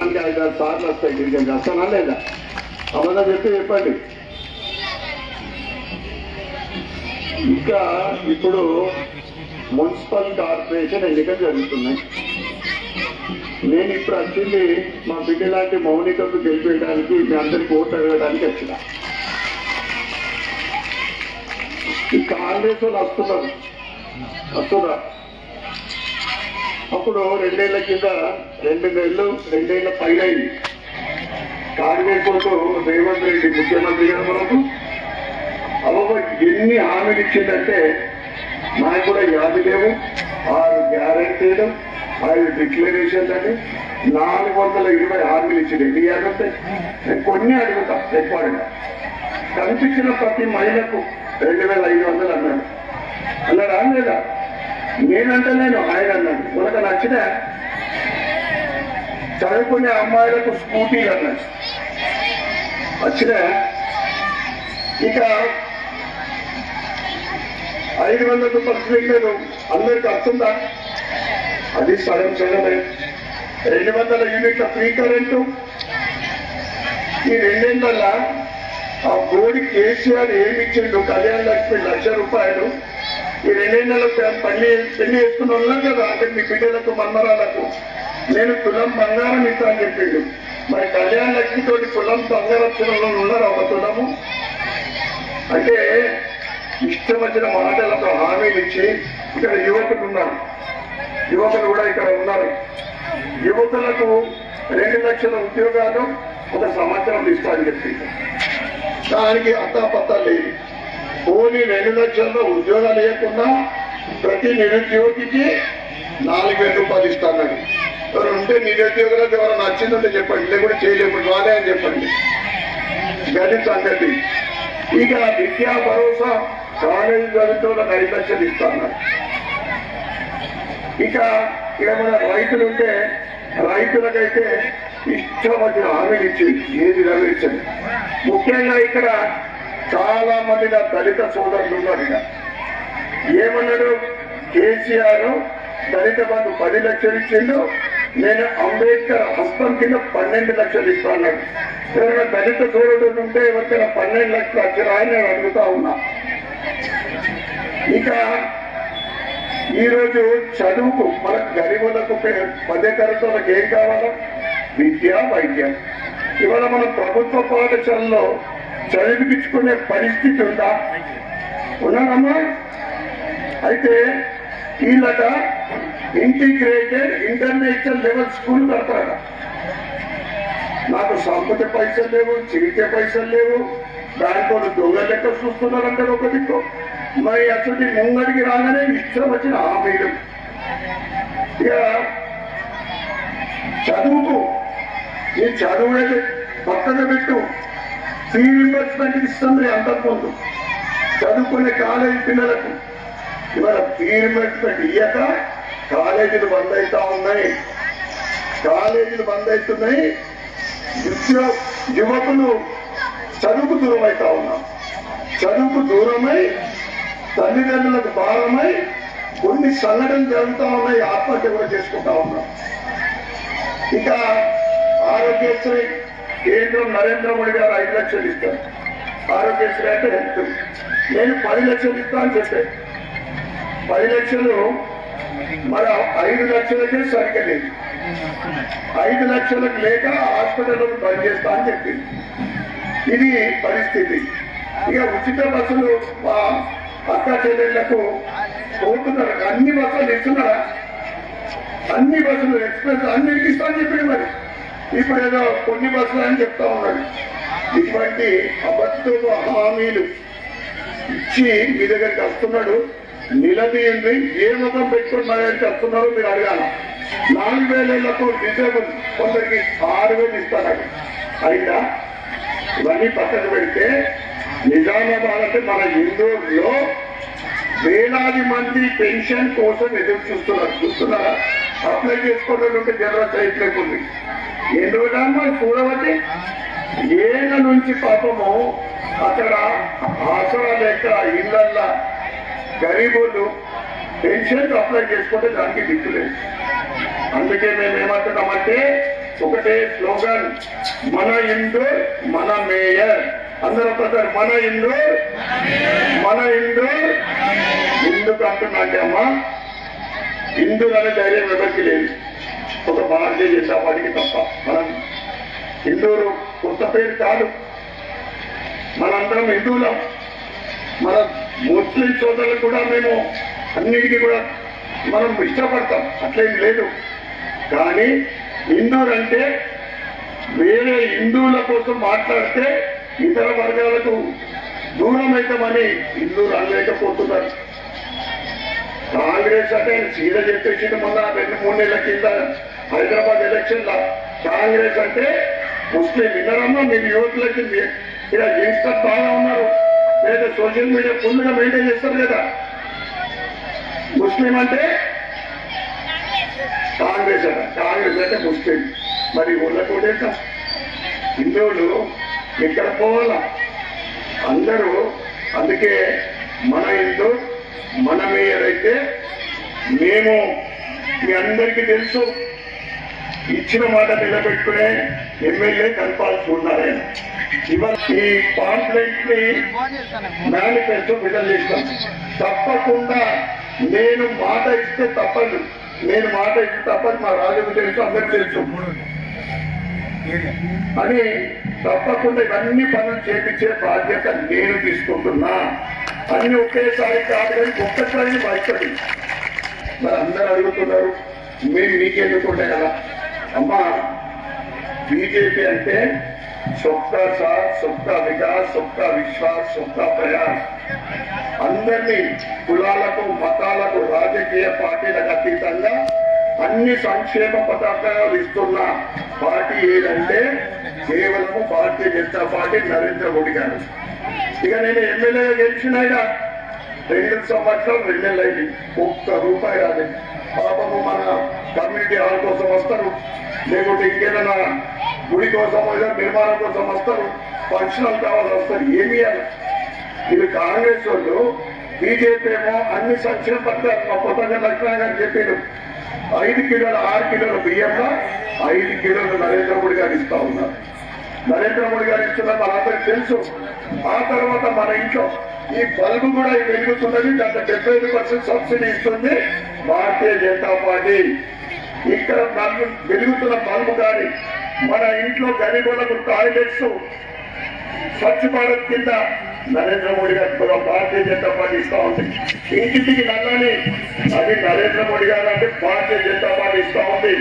5-6 సార్లు వస్తాయి గిరిజన వస్తానా లేదా అబద్ధం చెప్పండి. ఇంకా ఇప్పుడు మున్సిపల్ కార్పొరేషన్ ఎన్నికలు జరుగుతున్నాయి. నేను ఇప్పుడు వచ్చింది మా బిడ్డ లాంటి మౌనికకు గెలిపించడానికి మీ అందరికి ఓటు అడగడానికి వచ్చిన. ఈ కాంగ్రెస్ వాళ్ళు వస్తున్నారు. అప్పుడు 2 ఏళ్ల కింద 2 ఏళ్ల పైన అయింది. కాంగ్రెస్ కొరకు రేవంత్ రెడ్డి ముఖ్యమంత్రి గారు మనకు ఎన్ని హామీలు ఇచ్చిందంటే నాకు కూడా యాది లేవు. 6 గ్యారంటీలు 5 డిక్లరేషన్లు అని 420 హామీలు ఇచ్చింది. ఎన్ని యాదంటే నేను కొన్ని అడుగుతా ఎక్కువగా. కనిపించిన ప్రతి మహిళకు 2500 అన్నాడా లేదా? నేనంటే ఆయన అన్నాడు. మనకు నచ్చిన చదువుకునే అమ్మాయిలకు స్కూటీలు అన్నాడు వచ్చిన. ఇక 500 రూపాయలు సిలిండర్ అందరికి వస్తుందా? అది సగమే. 200 యూనిట్ల ఫ్రీ కరెంటు. ఈ 2 ఏళ్ళ ఆ బోర్డు కేసీఆర్ ఏమి ఇచ్చిండు? కళ్యాణ లక్ష్మి 1,00,000 రూపాయలు. ఈ 2 ఏళ్ళలో పెళ్లి చేసుకున్న ఉన్నాం కదా, అంటే మీ బిడ్డలకు మన్మరాలకు నేను తులం బంగారం ఇస్తా అని చెప్పిండు. మరి కళ్యాణ లక్ష్మి తోటి తులం బంగారం ఉన్నారు ఒక తులము అంటే ఇష్టం వచ్చిన మాటలతో హామీలు ఇచ్చి ఇక్కడ యువకులు ఉన్నారు. యువకులు కూడా ఇక్కడ ఉన్నారు. యువకులకు 2 లక్షల ఉద్యోగాలు 1 సంవత్సరం ఇస్తా అని చెప్పింది. దానికి అత్తాపత్తా లేదు. పోనీ 2 లక్షల్లో ఉద్యోగాలు లేకుండా ప్రతి నిరుద్యోగికి 4,000 రూపాయలు ఇస్తాను. ఎవరు ఉంటే నిరుద్యోగులకు ఎవరైనా నచ్చిందంటే చెప్పండి, లేకుంటే చేయలేకుండా రాలే అని చెప్పండి. గది సంగతి. ఇక విద్యా భరోసా కాలేజీ చదువుతున్న 5 లక్షలు ఇస్తాను. ఇక ఏమైనా రైతులు ఉంటే రైతులకైతే ఇష్టం వచ్చిన హామీలు ఇచ్చింది. ఏది నెరవేర్చింది? ముఖ్యంగా ఇక్కడ చాలా మంది నా దళిత సోదరులు ఉన్నారు. ఇక ఏమన్నాడు కేసీఆర్? దళిత బంధు 10 లక్షలు ఇచ్చిండు. నేను అంబేద్కర్ హస్తం కింద 12 లక్షలు ఇస్తాను. ఎవరైనా దళిత సోదరుడు ఉంటే ఎవరికైనా 12 లక్షలు వచ్చారా అని నేను అడుగుతా ఉన్నా. ఇక ఈరోజు చదువుకు మనకు గరీబులకు 10వ తరగతులకు ఏం కావాలా? విద్య, వైద్యం. ఇవాళ మన ప్రభుత్వ పాఠశాలలో చదివించుకునే పరిస్థితి ఉందా? ఉన్నానమ్మా. అయితే వీళ్ళట ఇంటిగ్రేటెడ్ ఇంటర్నేషనల్ లెవెల్ స్కూల్ కడతారట. నాకు సంపద పైసలు లేవు, చిరికే పైసలు లేవు. దాంట్లో దొంగ లెక్క చూస్తున్నారంటే ఒక దిక్కు. మరి అసలు ముంగడికి రాగానే ఇష్టం వచ్చిన హామీలు. ఇక చదువుకు ఈ చదువు పక్కన పెట్టు. ఫీ రీంబర్స్మెంట్ ఇస్తుంది అంతకుముందు చదువుకునే కాలేజీ పిల్లలకు. ఇవాళ ఫీ రీంబర్స్మెంట్ ఇయ్యక కాలేజీలు బంద్ అవుతా ఉన్నాయి. యువకులు చదువుకు దూరం అవుతా ఉన్నాం. చదువుకు దూరమై తల్లిదండ్రులకు భారమై కొన్ని సంఘటనలు జరుగుతూ ఉన్నాయి. ఆత్మహత్య కూడా చేసుకుంటా ఉన్నాం. ఇక ఆరోగ్యశ్రీ కేంద్రం నరేంద్ర మోడీ గారు 5 లక్షలు ఇస్తారు. ఆరోగ్యశ్రీ అంటే హెల్త్. నేను 10 లక్షలు ఇస్తా అని చెప్పాను. 10 లక్షలు మరి 5 లక్షలకే సరిగ్గా లేదు. 5 లక్షలకు లేక హాస్పిటల్ బంద్ చేస్తా అని చెప్పింది. ఇది పరిస్థితి. ఇక ఉచిత బస్సులు మా అక్క చెల్లెళ్లకు పోతున్నారు. అన్ని బస్సులు ఇస్తున్నారా? అన్ని బస్సులు ఎక్స్ప్రెస్ అన్నిటికి ఇస్తా అని చెప్పింది. మరి ఇప్పుడు ఏదో కొన్ని బస్సులు అని చెప్తా ఉన్నాడు. ఇటువంటి అబద్ధపు హామీలు ఇచ్చి మీ దగ్గరికి వస్తున్నాడు. నిలదీయండి. ఏ ముఖం పెట్టుకుని మా దగ్గరికి వస్తున్నారో మీరు అడగాల. 4,000 డిజేబుల్ కొందరికి 6,000 ఇస్తాడు. అయినా ఇవన్నీ పక్కన పెడితే నిజామాబాద్ అంటే మన ఇందూరులో వేలాది మంది పెన్షన్ కోసం ఎదురు చూస్తున్నారా? అప్లై చేసుకోవడం ఉంటే జనరల్ చేయట్లేకుంది. ఎందుకంటే చూడబట్టి ఏళ్ళ నుంచి పాపము అక్కడ ఆసరా లేక ఇళ్లల్లా గరీబులు పెన్షన్ అప్లై చేసుకుంటే దానికి దిక్కులేదు. అందుకే మేము ఏమంటున్నామంటే ఒకటే స్లోగన్, మన ఇందూర్ మన మేయర్. అందరూ ఒకసారి మన ఇందూర్ మన ఇందూర్. ఎందుకు అంటున్నా అంటే అమ్మా, ఇందూర్ అనే ధైర్యం ఎవరికి లేదు, ఒక భారతీయ జనతా పార్టీకి తప్ప. మనం హిందూరు కొత్త పేరు కాదు, మనందరం హిందువులం. మన ముస్లిం సోదరులు కూడా మేము అన్నిటికీ కూడా మనం ఇష్టపడతాం, అట్లేం లేదు. కానీ హిందూరు అంటే వేరే హిందువుల కోసం మాట్లాడితే ఇతర వర్గాలకు దూరం అవుతామని హిందువులు అనలేకపోతున్నారు. కాంగ్రెస్ అంటే సీద చెప్పేసి మొన్న 2-3 నెలల కింద హైదరాబాద్ ఎలక్షన్ లా కాంగ్రెస్ అంటే ముస్లిం. విన్నారమ్మా, మీరు యువకులకి ఇలా యంగ్స్టర్స్ బాగా ఉన్నారు, లేదా సోషల్ మీడియా ఫుల్గా మెయింటైన్ చేస్తారు కదా. ముస్లిం అంటే కాంగ్రెస్ అట, కాంగ్రెస్ అంటే ముస్లిం. మరి ఊళ్ళకోటే హిందువులు ఎక్కడ పోవాలా? అందరూ అందుకే మన హిందూ మన మేయర్ అయితే మేము మీ అందరికీ తెలుసు, ఇచ్చిన మాట నిలబెట్టుకునే ఎమ్మెల్యే కనపాల్సి ఉన్నారని. ఇవాళ ఈ పాంప్లెంట్ ని మేనిఫెస్టో విడుదల చేస్తాం. తప్పకుండా నేను మాట ఇస్తే తప్పదు, నేను మాట ఇస్తే తప్పదు. మా రాజుకు తెలుసు, అందరికి తెలుసు అని. తప్పకుండా ఇవన్నీ పనులు చేపించే బాధ్యత నేను తీసుకుంటున్నా. అన్ని ఒకేసారి కాదు, కానీ ఒక్కసారి భయపడి. మరి అందరూ అడుగుతున్నారు, మేము మీకెందుకుంటే కదా అమ్మా. బీజేపీ అంటే సబ్కా సాథ్, సబ్కా వికాస్, సబ్కా విశ్వాస్, సబ్కా ప్రయాస్. అందరినీ కులాలకు మతాలకు రాజకీయ పార్టీలకు అతీతంగా అన్ని సంక్షేమ పథకాలు ఇస్తున్న పార్టీ ఏదంటే కేవలము భారతీయ జనతా పార్టీ, నరేంద్ర మోడీ గారు. ఇక నేను ఎమ్మెల్యేగా గెలిచినాయినా 2 సంవత్సరాలు 2 నెలలు అయింది, ఒక్క రూపాయి రాలేదు. పాపము మన కమ్యూనిటీ హాల్ కోసం వస్తారు, లేకుంటే ఇంకేదైనా గుడి కోసం ఏదో నిర్మాణం కోసం వస్తారు, ఫంక్షన్లు కావాల్సి వస్తారు. ఏమి అని ఇది కాంగ్రెస్ వాళ్ళు. బీజేపీ ఏమో అన్ని సంక్షేమ పథకాలు మా కొత్తగా లక్ష్మణ గారు చెప్పారు. 5 కిలోల 6 కిలోల బియ్యంలో 5 కిలోలు నరేంద్ర మోడీ గారు ఇస్తా ఉన్నారు. నరేంద్ర మోడీ గారు ఇస్తున్నారు మనందరికి తెలుసు. ఆ తర్వాత మన ఇంట్లో ఈ బల్బు కూడా వెలుగుతున్నది, దాంట్లో 75% సబ్సిడీ ఇస్తుంది భారతీయ జనతా పార్టీ. ఇక్కడ వెలుగుతున్న బల్బు కానీ మన ఇంట్లో గరీబులకు టాయిలెట్స్ స్వచ్ఛ భారత్ కింద నరేంద్ర మోడీ గారు భారతీయ జనతా పార్టీ ఇస్తా ఉంది. ఇంటికి నల్లని అది నరేంద్ర మోడీ గారు అంటే భారతీయ జనతా పార్టీ ఇస్తా ఉంది.